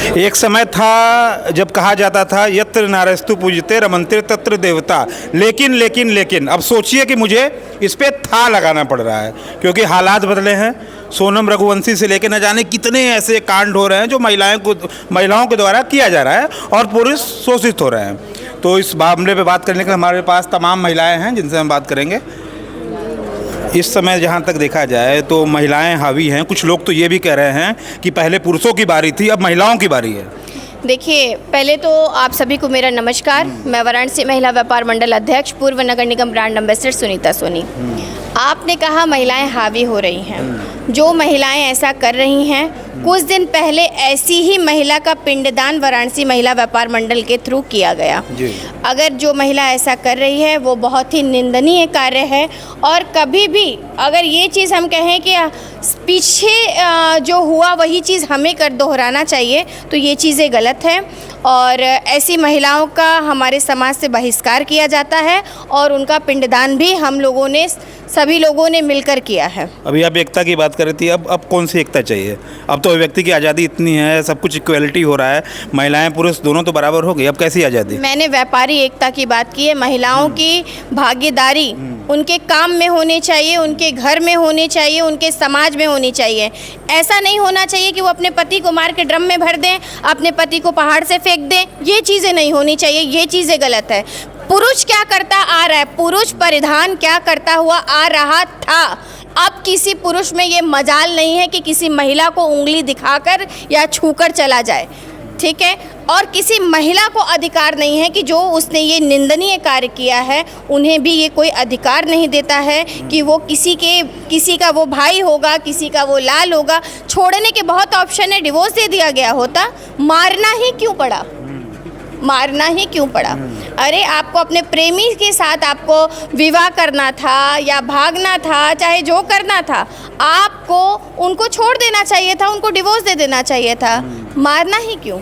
एक समय था जब कहा जाता था यत्र नारस्तु पूजते रमन्ते तत्र देवता, लेकिन अब सोचिए कि मुझे इस पे था लगाना पड़ रहा है क्योंकि हालात बदले हैं। सोनम रघुवंशी से लेकर न जाने कितने ऐसे कांड हो रहे हैं जो महिलाओं के द्वारा किया जा रहा है और पुरुष शोषित हो रहे हैं। तो इस मामले पे बात करने के लिए हमारे पास तमाम महिलाएं हैं जिनसे हम बात करेंगे। इस समय जहाँ तक देखा जाए तो महिलाएं हावी हैं। कुछ लोग तो ये भी कह रहे हैं कि पहले पुरुषों की बारी थी, अब महिलाओं की बारी है। देखिए, पहले तो आप सभी को मेरा नमस्कार। मैं वाराणसी महिला व्यापार मंडल अध्यक्ष, पूर्व नगर निगम ब्रांड एम्बेसडर सुनीता सोनी। आपने कहा महिलाएं हावी हो रही हैं। जो महिलाएं ऐसा कर रही हैं, कुछ दिन पहले ऐसी ही महिला का पिंडदान वाराणसी महिला व्यापार मंडल के थ्रू किया गया। अगर जो महिला ऐसा कर रही है वो बहुत ही निंदनीय कार्य है। और कभी भी अगर ये चीज़ हम कहें कि पीछे जो हुआ वही चीज़ हमें कर दोहराना चाहिए, तो ये चीज़ें गलत है। और ऐसी महिलाओं का हमारे समाज से बहिष्कार किया जाता है और उनका पिंडदान भी हम लोगों ने, सभी लोगों ने मिलकर किया है। अभी आप एकता की बात कर रही थी, अब कौन सी एकता चाहिए? अब तो व्यक्ति की आज़ादी इतनी है, सब कुछ इक्वलिटी हो रहा है, महिलाएं पुरुष दोनों तो बराबर हो गई, अब कैसी आज़ादी? मैंने व्यापारी एकता की बात की है। महिलाओं की भागीदारी उनके काम में होनी चाहिए, उनके घर में होनी चाहिए, उनके समाज में होनी चाहिए। ऐसा नहीं होना चाहिए कि वो अपने पति को मार के ड्रम में भर दें, अपने पति को पहाड़ से फेंक दें। ये चीज़ें नहीं होनी चाहिए, ये चीज़ें गलत है। पुरुष क्या करता आ रहा है, पुरुष परिधान क्या करता हुआ आ रहा था। अब किसी पुरुष में ये मजाल नहीं है कि किसी महिला को उंगली दिखाकर या छूकर चला जाए, ठीक है। और किसी महिला को अधिकार नहीं है कि जो उसने ये निंदनीय कार्य किया है, उन्हें भी ये कोई अधिकार नहीं देता है कि वो किसी का वो भाई होगा, किसी का वो लाल होगा। छोड़ने के बहुत ऑप्शन है, डिवोर्स दे दिया गया होता, मारना ही क्यों पड़ा? मारना ही क्यों पड़ा? अरे आपको अपने प्रेमी के साथ आपको विवाह करना था या भागना था, चाहे जो करना था, आपको उनको छोड़ देना चाहिए था, उनको डिवोर्स दे देना चाहिए था। मारना ही क्यों?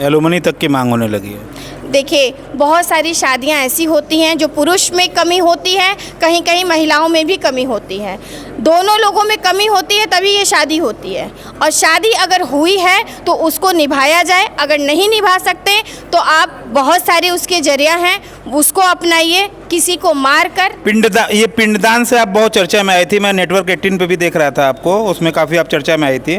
एलुमनी तक की मांग होने लगी है। देखिए, बहुत सारी शादियां ऐसी होती हैं जो पुरुष में कमी होती है, कहीं कहीं महिलाओं में भी कमी होती है। दोनों लोगों में कमी होती है तभी ये शादी होती है। और शादी अगर हुई है तो उसको निभाया जाए। अगर नहीं निभा सकते तो आप बहुत सारे उसके जरिया हैं, उसको अपनाइए। किसी को मार कर ये पिंडदान से आप बहुत चर्चा में आई थी। मैं नेटवर्क 18 पे भी देख रहा था आपको, उसमें काफ़ी आप चर्चा में आई थी।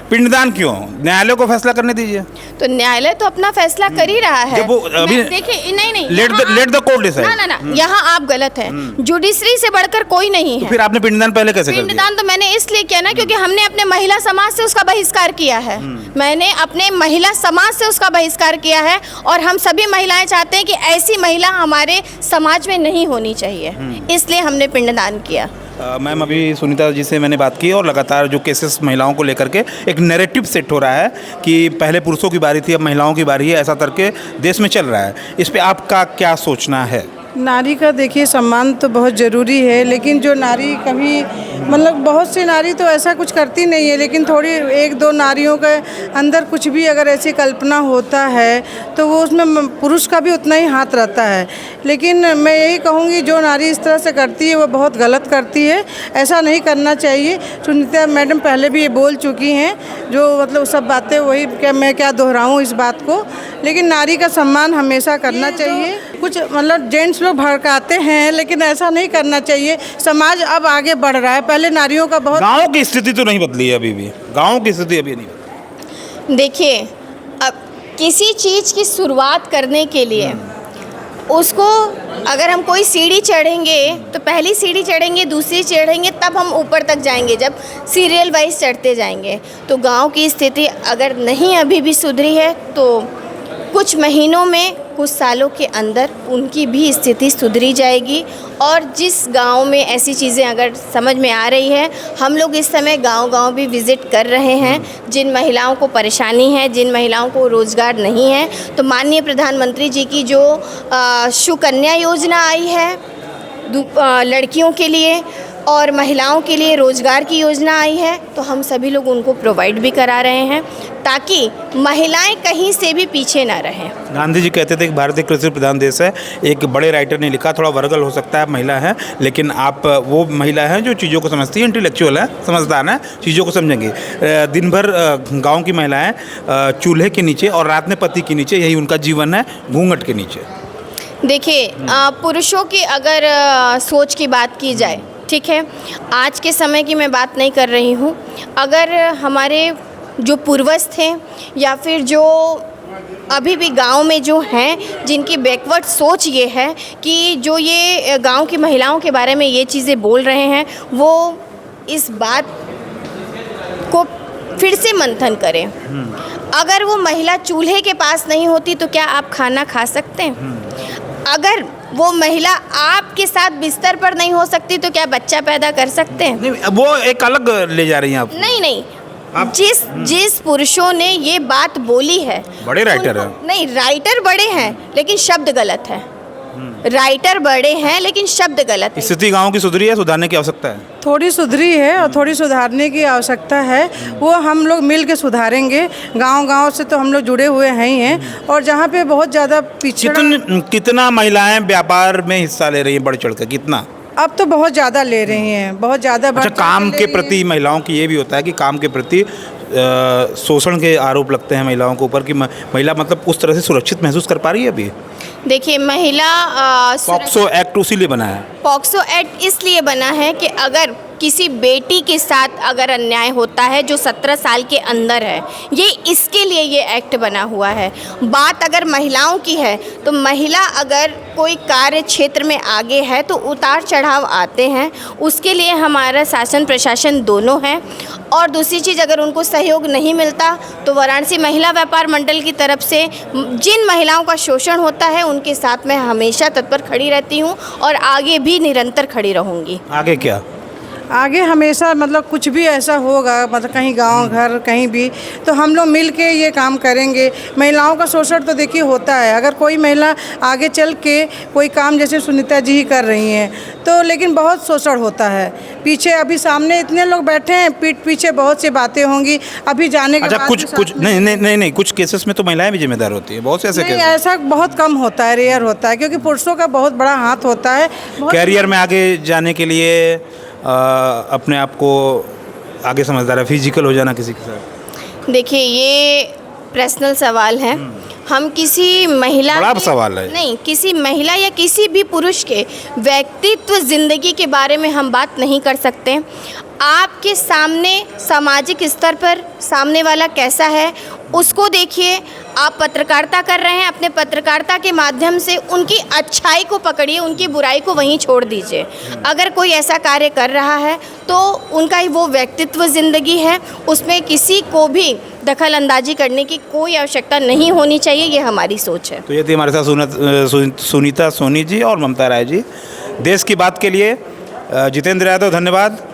पिंडदान क्यों? न्यायालय को फैसला करने दीजिए। तो न्यायालय तो अपना फैसला कर ही रहा है। देखिए, नहीं, लेट द कोर्ट डिसाइड। ना, यहाँ आप गलत हैं। जुडिशरी से बढ़कर कोई नहीं है। फिर आपने पिंडदान पहले कैसे कर दिया? पिंडदान तो मैंने इसलिए किया ना क्योंकि हमने अपने महिला समाज से उसका बहिष्कार किया है। मैंने अपने महिला समाज से उसका बहिष्कार किया है और हम सभी महिलाएं चाहते हैं कि ऐसी महिला हमारे समाज में नहीं होनी चाहिए, इसलिए हमने पिंडदान किया। मैम, अभी सुनीता जी से मैंने बात की और लगातार जो केसेस महिलाओं को लेकर के एक नैरेटिव सेट हो रहा है कि पहले पुरुषों की बारी थी, अब महिलाओं की बारी है, ऐसा करके देश में चल रहा है। इस पे आपका क्या सोचना है? नारी का देखिए सम्मान तो बहुत ज़रूरी है, लेकिन जो नारी कभी मतलब बहुत सी नारी तो ऐसा कुछ करती नहीं है, लेकिन थोड़ी एक दो नारियों के अंदर कुछ भी अगर ऐसी कल्पना होता है तो वो उसमें पुरुष का भी उतना ही हाथ रहता है। लेकिन मैं यही कहूँगी जो नारी इस तरह से करती है वो बहुत गलत करती है, ऐसा नहीं करना चाहिए। सुनीता मैडम पहले भी ये बोल चुकी हैं, जो मतलब सब बातें वही मैं क्या दोहराऊँ इस बात को। लेकिन नारी का सम्मान हमेशा करना चाहिए। कुछ मतलब जेंट्स लोग भड़काते हैं, लेकिन ऐसा नहीं करना चाहिए। समाज अब आगे बढ़ रहा है, पहले नारियों का बहुत। गाँव की स्थिति तो नहीं बदली है अभी भी, गाँव की स्थिति अभी नहीं बदली। देखिए, अब किसी चीज़ की शुरुआत करने के लिए उसको अगर हम कोई सीढ़ी चढ़ेंगे तो पहली सीढ़ी चढ़ेंगे, दूसरी चढ़ेंगे, तब हम ऊपर तक जाएंगे, जब सीरियल वाइज चढ़ते जाएंगे। तो गांव की स्थिति अगर नहीं अभी भी सुधरी है तो कुछ महीनों में, कुछ सालों के अंदर उनकी भी स्थिति सुधरी जाएगी। और जिस गांव में ऐसी चीज़ें अगर समझ में आ रही है, हम लोग इस समय गांव-गांव भी विज़िट कर रहे हैं। जिन महिलाओं को परेशानी है, जिन महिलाओं को रोज़गार नहीं है, तो माननीय प्रधानमंत्री जी की जो सुकन्या योजना आई है लड़कियों के लिए, और महिलाओं के लिए रोज़गार की योजना आई है, तो हम सभी लोग उनको प्रोवाइड भी करा रहे हैं ताकि महिलाएं कहीं से भी पीछे ना रहें। गांधी जी कहते थे कि भारत एक कृषि प्रधान देश है। एक बड़े राइटर ने लिखा, थोड़ा वर्गल हो सकता है, आप महिला हैं, लेकिन आप वो महिला हैं जो चीज़ों को समझती है, इंटेलेक्चुअल है, समझदार है, चीज़ों को समझेंगी। दिन भर गाँव की महिलाएँ चूल्हे के नीचे और रात में पति के नीचे, यही उनका जीवन है, घूंघट के नीचे। देखिए, पुरुषों की अगर सोच की बात की जाए, ठीक है, आज के समय की मैं बात नहीं कर रही हूँ, अगर हमारे जो पूर्वज थे या फिर जो अभी भी गांव में जो हैं जिनकी बैकवर्ड सोच ये है कि जो ये गांव की महिलाओं के बारे में ये चीज़ें बोल रहे हैं, वो इस बात को फिर से मंथन करें। अगर वो महिला चूल्हे के पास नहीं होती तो क्या आप खाना खा सकते हैं? अगर वो महिला आपके साथ बिस्तर पर नहीं हो सकती तो क्या बच्चा पैदा कर सकते हैं? नहीं, वो एक अलग ले जा रही हैं आप। नहीं, जिस पुरुषों ने ये बात बोली है, बड़े राइटर हैं। नहीं, राइटर बड़े हैं लेकिन शब्द गलत है। राइटर बड़े हैं लेकिन शब्द गलत है। स्थिति गाँव की सुधरी है, सुधारने की आवश्यकता है। थोड़ी सुधरी है और थोड़ी सुधारने की आवश्यकता है, वो हम लोग मिल के सुधारेंगे। गांव से तो हम लोग जुड़े हुए हैं ही हैं, और जहाँ पे बहुत ज़्यादा पिछड़ा। कितना महिलाएं व्यापार में हिस्सा ले रही हैं, बढ़ चढ़ कर कितना? अब तो बहुत ज़्यादा ले रही हैं, बहुत ज़्यादा। अच्छा, काम के प्रति महिलाओं की ये भी होता है कि काम के प्रति शोषण के आरोप लगते हैं महिलाओं के ऊपर कि महिला मतलब उस तरह से सुरक्षित महसूस कर पा रही है अभी? देखिए, महिला पॉक्सो एक्ट उसीलिए बना है। पॉक्सो एक्ट इसलिए बना है कि अगर किसी बेटी के साथ अगर अन्याय होता है जो 17 साल के अंदर है, ये इसके लिए ये एक्ट बना हुआ है। बात अगर महिलाओं की है तो महिला अगर कोई कार्य क्षेत्र में आगे है तो उतार चढ़ाव आते हैं, उसके लिए हमारा शासन प्रशासन दोनों है। और दूसरी चीज़, अगर उनको सहयोग नहीं मिलता तो वाराणसी महिला व्यापार मंडल की तरफ से जिन महिलाओं का शोषण होता है उनके साथ मैं हमेशा तत्पर खड़ी रहती हूँ और आगे भी निरंतर खड़ी रहूँगी। आगे क्या? आगे हमेशा मतलब कुछ भी ऐसा होगा, मतलब कहीं गांव घर कहीं भी, तो हम लोग मिल के ये काम करेंगे। महिलाओं का शोषण तो देखिए होता है, अगर कोई महिला आगे चल के कोई काम जैसे सुनीता जी ही कर रही हैं तो, लेकिन बहुत शोषण होता है पीछे। अभी सामने इतने लोग बैठे हैं, पीठ पीछे बहुत सी बातें होंगी अभी जाने के अच्छा, बाद। कुछ नहीं, कुछ केसेस में तो महिलाएं भी जिम्मेदार होती है, बहुत से ऐसे केस। ऐसा बहुत कम होता है, रेयर होता है, क्योंकि पुरुषों का बहुत बड़ा हाथ होता है कैरियर में आगे जाने के लिए। अपने आप को आगे समझदार है, फिजिकल हो जाना किसी के साथ। देखिए, ये पर्सनल सवाल है। हम किसी महिला बड़ा सवाल है। नहीं, किसी महिला या किसी भी पुरुष के व्यक्तित्व जिंदगी के बारे में हम बात नहीं कर सकते। आपके सामने सामाजिक स्तर पर सामने वाला कैसा है उसको देखिए। आप पत्रकारिता कर रहे हैं, अपने पत्रकारिता के माध्यम से उनकी अच्छाई को पकड़िए, उनकी बुराई को वहीं छोड़ दीजिए। अगर कोई ऐसा कार्य कर रहा है तो उनका ही वो व्यक्तित्व ज़िंदगी है, उसमें किसी को भी दखल अंदाजी करने की कोई आवश्यकता नहीं होनी चाहिए, ये हमारी सोच है। तो ये थी हमारे साथ सुनीता सोनी जी और ममता राय जी। देश की बात के लिए जितेंद्र यादव, धन्यवाद।